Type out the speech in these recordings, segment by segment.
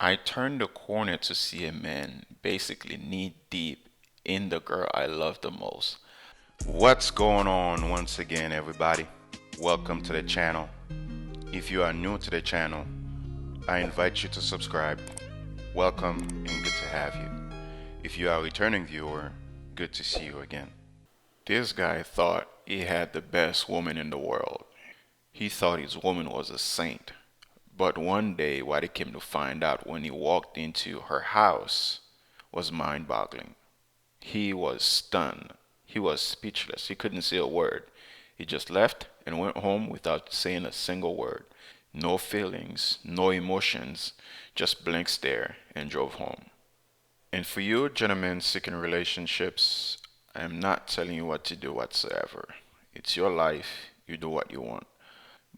I turned the corner to see a man basically knee deep in the girl I love the most. What's going on once again, everybody? Welcome to the channel. If you are new to the channel, I invite you to subscribe. Welcome and good to have you. If you are a returning viewer, good to see you again. This guy thought he had the best woman in the world. He thought his woman was a saint. But one day, what he came to find out when he walked into her house was mind boggling. He was stunned. He was speechless. He couldn't say a word. He just left and went home without saying a single word. No feelings, no emotions, just blank stare and drove home. And for you, gentlemen seeking relationships, I am not telling you what to do whatsoever. It's your life. You do what you want.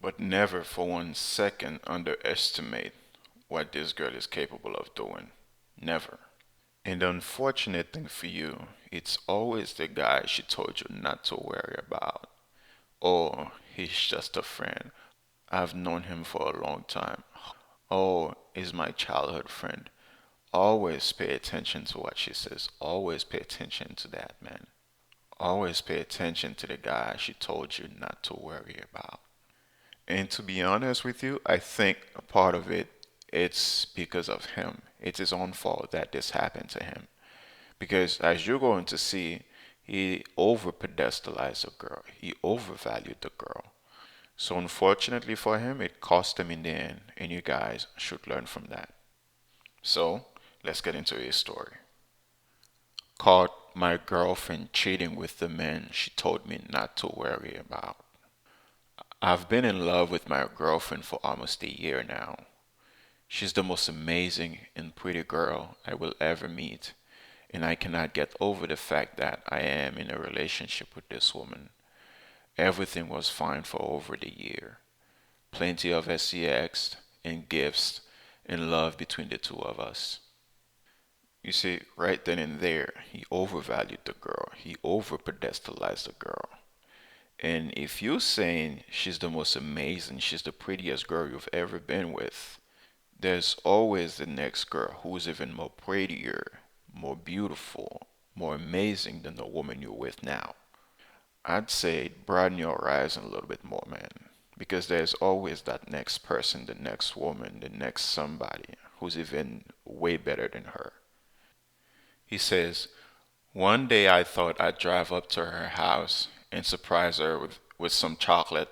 But never for 1 second underestimate what this girl is capable of doing. Never. And the unfortunate thing for you, it's always the guy she told you not to worry about. Oh, he's just a friend. I've known him for a long time. Oh, he's my childhood friend. Always pay attention to what she says. Always pay attention to that, man. Always pay attention to the guy she told you not to worry about. And to be honest with you, I think a part of it's because of him. It's his own fault that this happened to him. Because as you're going to see, he over pedestalized the girl. He overvalued the girl. So unfortunately for him, it cost him in the end, and you guys should learn from that. So let's get into his story. Caught my girlfriend cheating with the man she told me not to worry about. I've been in love with my girlfriend for almost a year now. She's the most amazing and pretty girl I will ever meet, and I cannot get over the fact that I am in a relationship with this woman. Everything was fine for over the year. Plenty of sex and gifts and love between the two of us. You see, right then and there, he overvalued the girl. He over pedestalized the girl. And if you're saying she's the most amazing, she's the prettiest girl you've ever been with, there's always the next girl who's even more prettier, more beautiful, more amazing than the woman you're with now. I'd say broaden your horizon a little bit more, man. Because there's always that next person, the next woman, the next somebody who's even way better than her. He says, one day I thought I'd drive up to her house and surprise her with some chocolate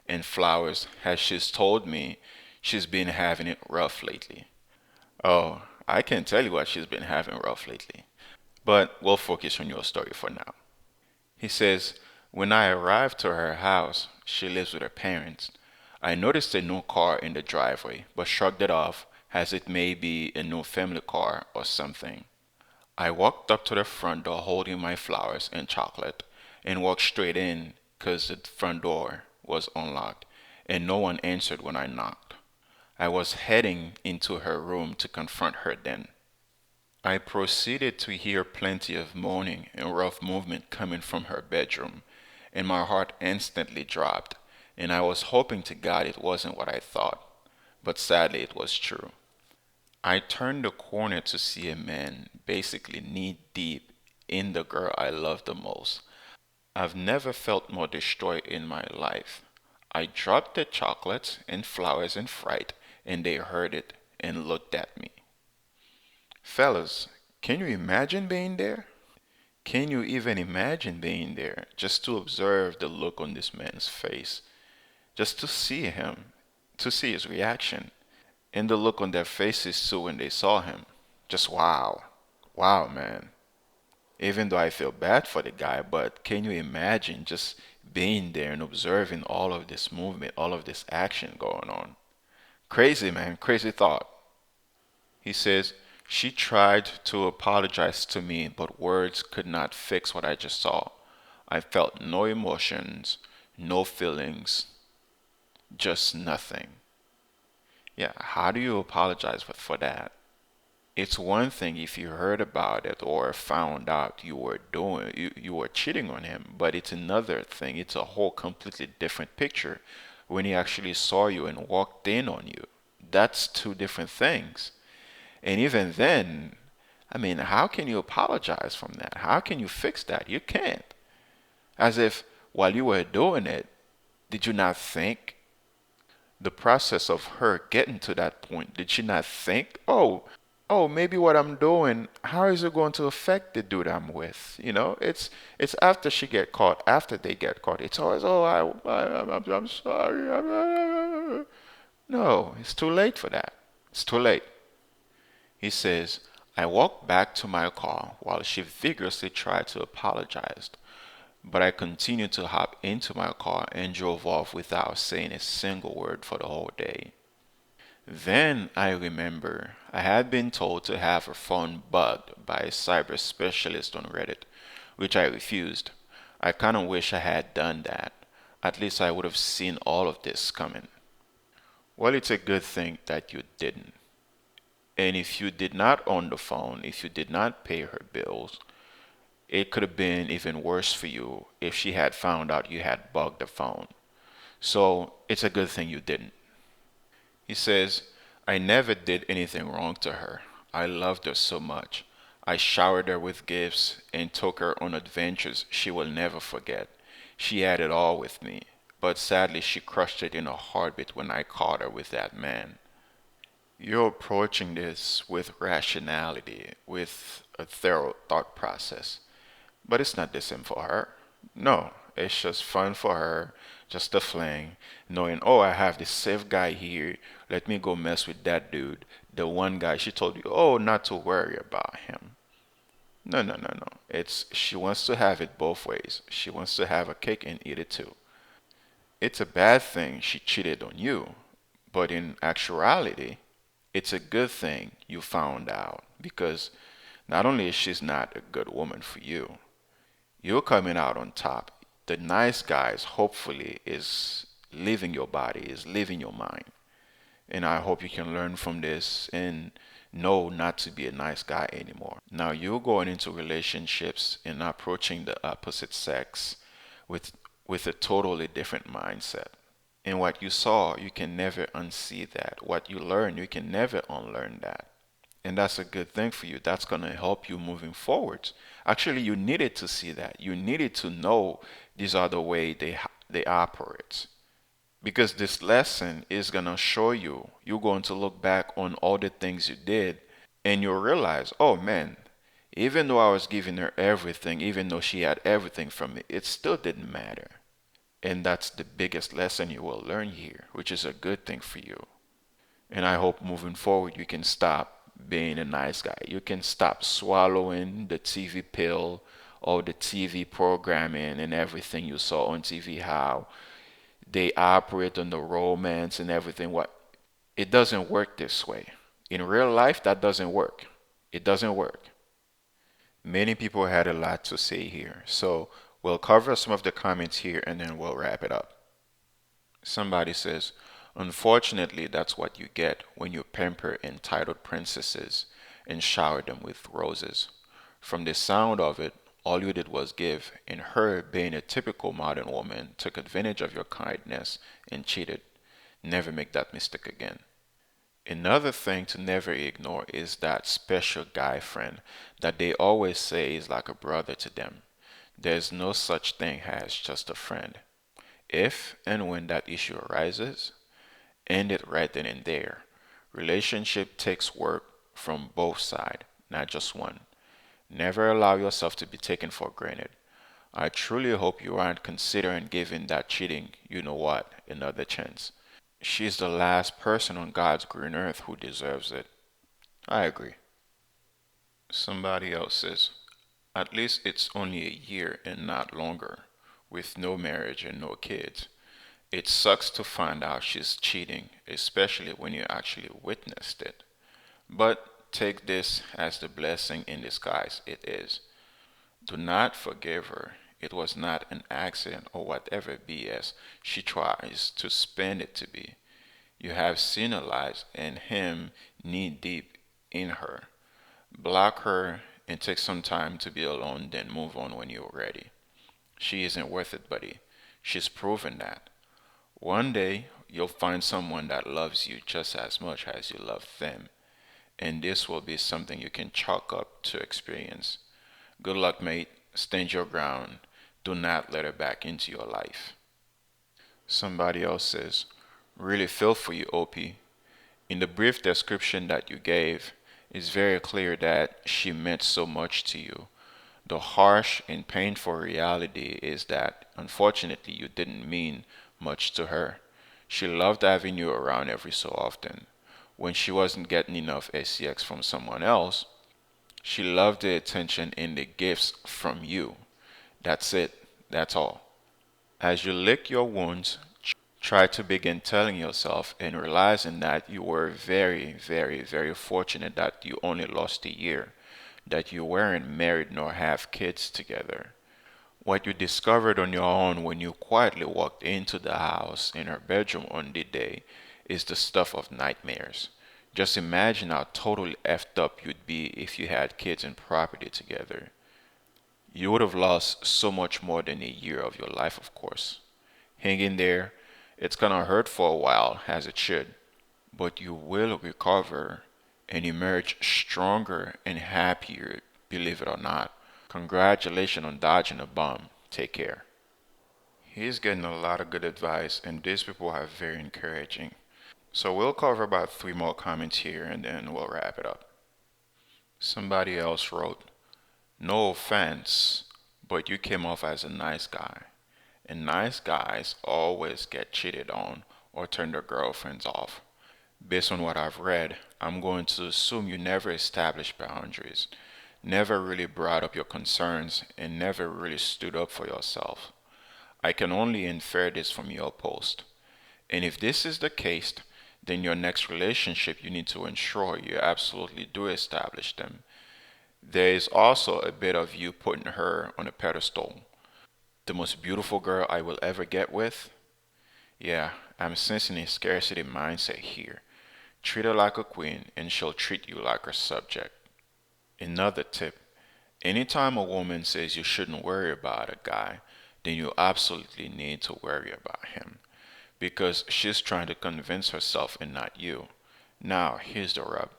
and flowers, as she's told me she's been having it rough lately. Oh, I can't tell you what she's been having rough lately, but we'll focus on your story for now. He says, when I arrived to her house, she lives with her parents. I noticed a new car in the driveway, but shrugged it off as it may be a new family car or something. I walked up to the front door holding my flowers and chocolate and walked straight in because the front door was unlocked and no one answered when I knocked. I was heading into her room to confront her then. I proceeded to hear plenty of moaning and rough movement coming from her bedroom, and my heart instantly dropped, and I was hoping to God it wasn't what I thought, but sadly it was true. I turned the corner to see a man basically knee deep in the girl I love the most. I've never felt more destroyed in my life. I dropped the chocolates and flowers in fright, and they heard it and looked at me. Fellas, can you imagine being there? Can you even imagine being there just to observe the look on this man's face? Just to see him, to see his reaction, and the look on their faces too when they saw him. Just wow. Wow, man. Even though I feel bad for the guy, but can you imagine just being there and observing all of this movement, all of this action going on? Crazy, man. Crazy thought. He says, she tried to apologize to me, but words could not fix what I just saw. I felt no emotions, no feelings, just nothing. Yeah, how do you apologize for that? It's one thing if you heard about it or found out you were cheating on him, but it's another thing. It's a whole completely different picture when he actually saw you and walked in on you. That's two different things. And even then, I mean, how can you apologize from that? How can you fix that? You can't. As if while you were doing it, did you not think the process of her getting to that point? Did she not think, oh, maybe what I'm doing, how is it going to affect the dude I'm with? It's after she get caught, after they get caught. It's always, oh, I'm sorry. No, it's too late for that. It's too late. He says, I walked back to my car while she vigorously tried to apologize, but I continued to hop into my car and drove off without saying a single word for the whole day. Then I remember I had been told to have her phone bugged by a cyber specialist on Reddit, which I refused. I kind of wish I had done that. At least I would have seen all of this coming. Well, it's a good thing that you didn't. And if you did not own the phone, if you did not pay her bills, it could have been even worse for you if she had found out you had bugged the phone. So it's a good thing you didn't. He says, I never did anything wrong to her. I loved her so much. I showered her with gifts and took her on adventures she will never forget. She had it all with me, but sadly she crushed it in a heartbeat when I caught her with that man. You're approaching this with rationality, with a thorough thought process. But it's not the same for her. No, it's just fun for her, just a fling, knowing, oh, I have this safe guy here. Let me go mess with that dude. The one guy she told you, oh, not to worry about him. No, no, no, no. It's she wants to have it both ways. She wants to have a cake and eat it too. It's a bad thing she cheated on you, but in actuality, it's a good thing you found out because not only is she not a good woman for you, you're coming out on top. The nice guys, hopefully, is leaving your body, is leaving your mind. And I hope you can learn from this and know not to be a nice guy anymore. Now, you're going into relationships and approaching the opposite sex with, with a totally different mindset. And what you saw, you can never unsee that. What you learn, you can never unlearn that. And that's a good thing for you. That's going to help you moving forward. Actually, you needed to see that. You needed to know these are the way they operate. Because this lesson is going to show you, you're going to look back on all the things you did and you'll realize, oh man, even though I was giving her everything, even though she had everything from me, it still didn't matter. And that's the biggest lesson you will learn here, which is a good thing for you. And I hope moving forward you can stop being a nice guy. You can stop swallowing the TV pill or the TV programming and everything you saw on TV, how they operate on the romance and everything. What it doesn't work this way. In real life, that doesn't work. It doesn't work. Many people had a lot to say here, so we'll cover some of the comments here and then we'll wrap it up. Somebody says, unfortunately, that's what you get when you pamper entitled princesses and shower them with roses. From the sound of it, all you did was give, and her, being a typical modern woman, took advantage of your kindness and cheated. Never make that mistake again. Another thing to never ignore is that special guy friend that they always say is like a brother to them. There's no such thing as just a friend. If and when that issue arises, end it right then and there. Relationship takes work from both sides, not just one. Never allow yourself to be taken for granted. I truly hope you aren't considering giving that cheating, you know what, another chance. She's the last person on God's green earth who deserves it. I agree. Somebody else says, at least it's only a year and not longer, with no marriage and no kids. It sucks to find out she's cheating, especially when you actually witnessed it. But take this as the blessing in disguise it is. Do not forgive her. It was not an accident or whatever BS she tries to spin it to be. You have seen her lies and him knee deep in her. Block her and take some time to be alone, then move on when you're ready. She isn't worth it, buddy. She's proven that. One day, you'll find someone that loves you just as much as you love them. and this will be something you can chalk up to experience. Good luck, mate. Stand your ground. Do not let her back into your life. Somebody else says, really feel for you, OP. In the brief description that you gave, it's very clear that she meant so much to you. The harsh and painful reality is that, unfortunately, you didn't mean much to her. She loved having you around every so often. When she wasn't getting enough SCX from someone else, she loved the attention and the gifts from you. That's it. That's all. As you lick your wounds, try to begin telling yourself and realizing that you were very, very, very fortunate that you only lost a year, that you weren't married nor have kids together. What you discovered on your own when you quietly walked into the house in her bedroom on the day is the stuff of nightmares. Just imagine how totally effed up you'd be if you had kids and property together. You would have lost so much more than a year of your life, of course. Hang in there. It's gonna hurt for a while, as it should, but you will recover and emerge stronger and happier, believe it or not. Congratulations on dodging a bomb. Take care. He's getting a lot of good advice, and these people are very encouraging. So we'll cover about three more comments here and then we'll wrap it up. Somebody else wrote, no offense, but you came off as a nice guy. And nice guys always get cheated on or turn their girlfriends off. Based on what I've read, I'm going to assume you never established boundaries, never really brought up your concerns, and never really stood up for yourself. I can only infer this from your post. And if this is the case, then your next relationship you need to ensure you absolutely do establish them. There is also a bit of you putting her on a pedestal. The most beautiful girl I will ever get with? Yeah, I'm sensing a scarcity mindset here. Treat her like a queen and she'll treat you like her subject. Another tip, anytime a woman says you shouldn't worry about a guy, then you absolutely need to worry about him. Because she's trying to convince herself and not you. Now, here's the rub.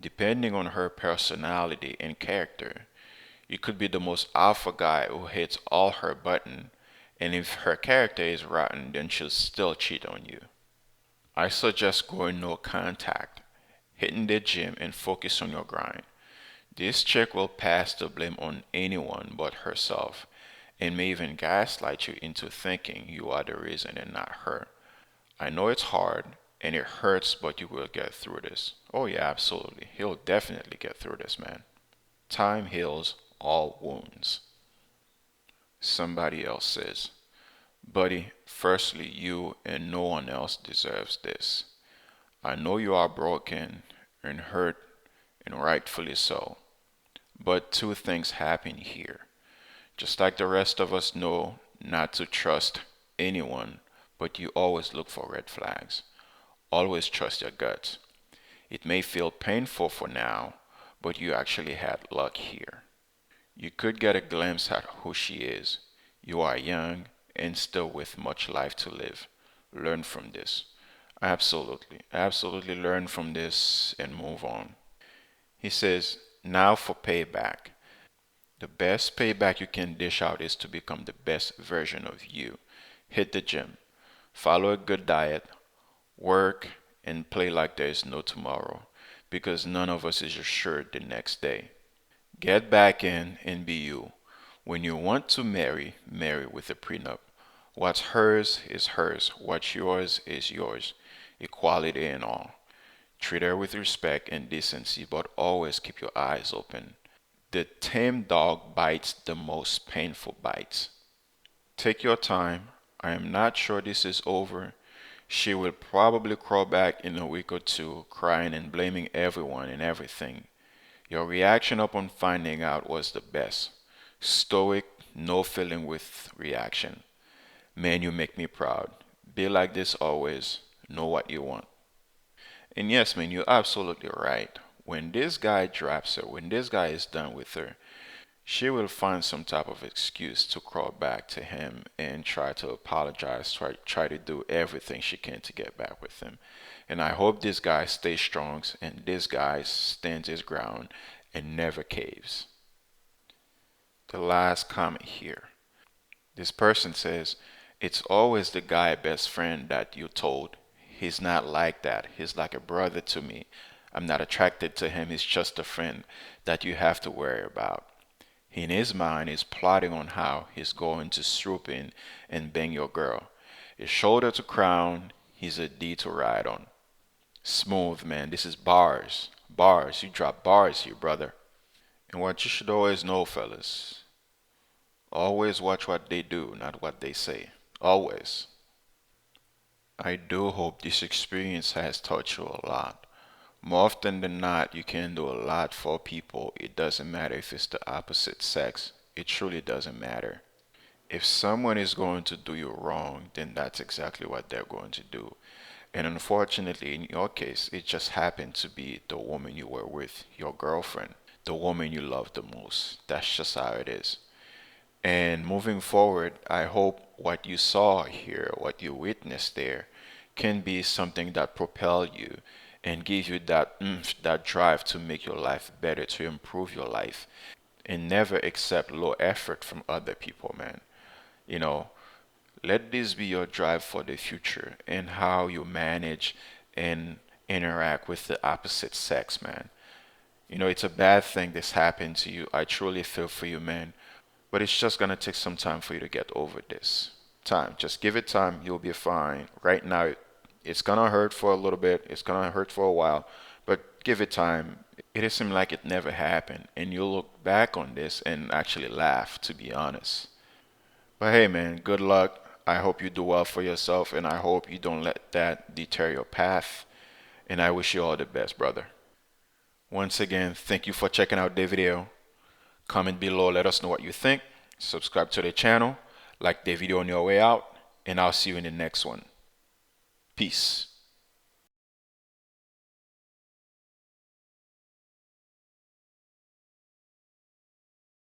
Depending on her personality and character, you could be the most alpha guy who hits all her button, and if her character is rotten, then she'll still cheat on you. I suggest going no contact, hitting the gym, and focus on your grind. This chick will pass the blame on anyone but herself, and may even gaslight you into thinking you are the reason and not her. I know it's hard and it hurts, but you will get through this. Oh, yeah, absolutely. He'll definitely get through this, man. Time heals all wounds. Somebody else says, buddy, firstly, you and no one else deserves this. I know you are broken and hurt, and rightfully so. But two things happen here. Just like the rest of us know not to trust anyone, but you always look for red flags. Always trust your gut. It may feel painful for now, but you actually had luck here. You could get a glimpse at who she is. You are young and still with much life to live. Learn from this. Absolutely, absolutely learn from this and move on. He says, now for payback. The best payback you can dish out is to become the best version of you. Hit the gym, follow a good diet, work, and play like there is no tomorrow, because none of us is assured the next day. Get back in and be you. When you want to marry, marry with a prenup. What's hers is hers. What's yours is yours. Equality and all. Treat her with respect and decency, but always keep your eyes open. The tame dog bites the most painful bites. Take your time. I am not sure this is over. She will probably crawl back in a week or two, crying and blaming everyone and everything. Your reaction upon finding out was the best. Stoic, no feeling with reaction. Man, you make me proud. Be like this always. Know what you want. And yes, man, you're absolutely right. When this guy drops her, when this guy is done with her, she will find some type of excuse to crawl back to him and try to apologize, try to do everything she can to get back with him. And I hope this guy stays strong and this guy stands his ground and never caves. The last comment here. This person says, it's always the guy best friend that you told. He's not like that. He's like a brother to me. I'm not attracted to him. He's just a friend that you have to worry about. In his mind, he's plotting on how he's going to swoop in and bang your girl. His shoulder to crown, he's a D to ride on. Smooth, man. This is bars. Bars. You drop bars here, brother. And what you should always know, fellas, always watch what they do, not what they say. Always. I do hope this experience has taught you a lot. More often than not, you can do a lot for people. It doesn't matter if it's the opposite sex. It truly doesn't matter. If someone is going to do you wrong, then that's exactly what they're going to do. And unfortunately, in your case, it just happened to be the woman you were with, your girlfriend, the woman you love the most. That's just how it is. And moving forward, I hope what you saw here, what you witnessed there, can be something that propel you and give you that that drive to make your life better, to improve your life, and never accept low effort from other people, man. You know, let this be your drive for the future and how you manage and interact with the opposite sex, man. You know, it's a bad thing this happened to you. I truly feel for you, man. But it's just gonna take some time for you to get over this. Time. Just give it time. You'll be fine. Right now, it's gonna hurt for a little bit. It's gonna hurt for a while. But give it time. It'll seem like it never happened. And you'll look back on this and actually laugh, to be honest. But hey, man, good luck. I hope you do well for yourself. And I hope you don't let that deter your path. And I wish you all the best, brother. Once again, thank you for checking out the video. Comment below, let us know what you think. Subscribe to the channel, like the video on your way out, and I'll see you in the next one. Peace.